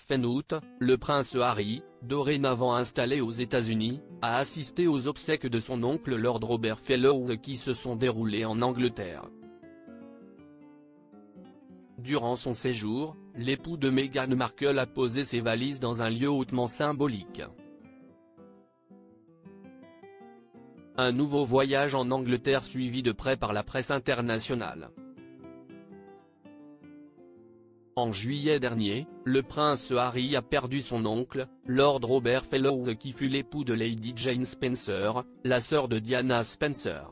Fin août, le prince Harry, dorénavant installé aux États-Unis, a assisté aux obsèques de son oncle Lord Robert Fellowes qui se sont déroulées en Angleterre. Durant son séjour, l'époux de Meghan Markle a posé ses valises dans un lieu hautement symbolique. Un nouveau voyage en Angleterre suivi de près par la presse internationale. En juillet dernier, le prince Harry a perdu son oncle, Lord Robert Fellowes qui fut l'époux de Lady Jane Spencer, la sœur de Diana Spencer.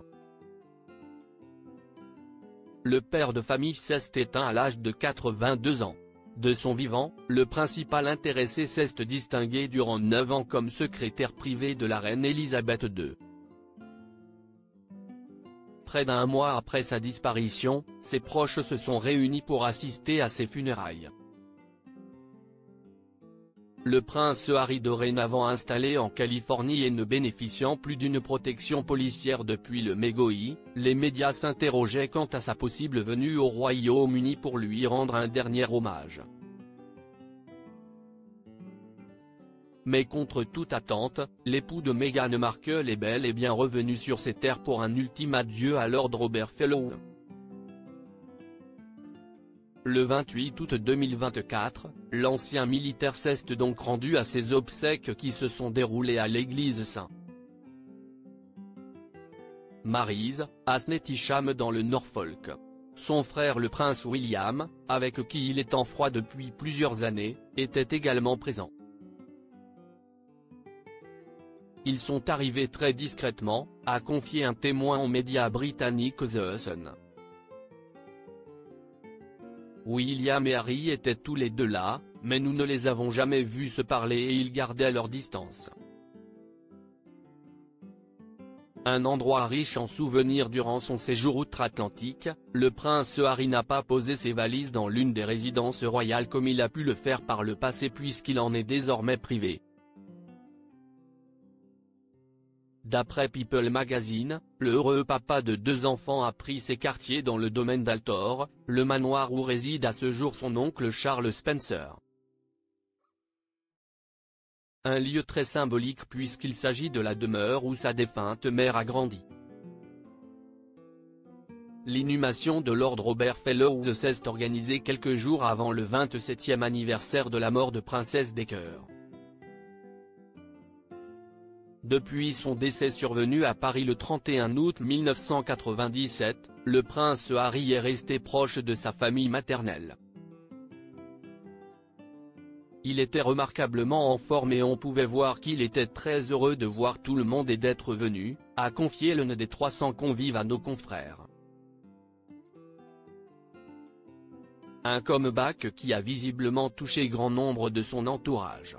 Le père de famille s'est éteint à l'âge de 82 ans. De son vivant, le principal intéressé s'est distingué durant 9 ans comme secrétaire privé de la reine Elisabeth II. Près d'un mois après sa disparition, ses proches se sont réunis pour assister à ses funérailles. Le prince Harry dorénavant installé en Californie et ne bénéficiant plus d'une protection policière depuis le mai, les médias s'interrogeaient quant à sa possible venue au Royaume-Uni pour lui rendre un dernier hommage. Mais contre toute attente, l'époux de Meghan Markle est bel et bien revenu sur ses terres pour un ultime adieu à Lord Robert Fellowes. Le 28 août 2024, l'ancien militaire s'est donc rendu à ses obsèques qui se sont déroulées à l'église St. Mary's, à Snettisham dans le Norfolk. Son frère le prince William, avec qui il est en froid depuis plusieurs années, était également présent. Ils sont arrivés très discrètement, a confié un témoin aux médias britanniques The Sun. William et Harry étaient tous les deux là, mais nous ne les avons jamais vus se parler et ils gardaient leur distance. Un endroit riche en souvenirs durant son séjour outre-Atlantique, le prince Harry n'a pas posé ses valises dans l'une des résidences royales comme il a pu le faire par le passé puisqu'il en est désormais privé. D'après People Magazine, le heureux papa de 2 enfants a pris ses quartiers dans le domaine d'Altor, le manoir où réside à ce jour son oncle Charles Spencer. Un lieu très symbolique puisqu'il s'agit de la demeure où sa défunte mère a grandi. L'inhumation de Lord Robert Fellowes s'est organisée quelques jours avant le 27e anniversaire de la mort de Princesse Decker. Depuis son décès survenu à Paris le 31 août 1997, le prince Harry est resté proche de sa famille maternelle. Il était remarquablement en forme et on pouvait voir qu'il était très heureux de voir tout le monde et d'être venu, a confié l'un des 300 convives à nos confrères. Un comeback qui a visiblement touché grand nombre de son entourage.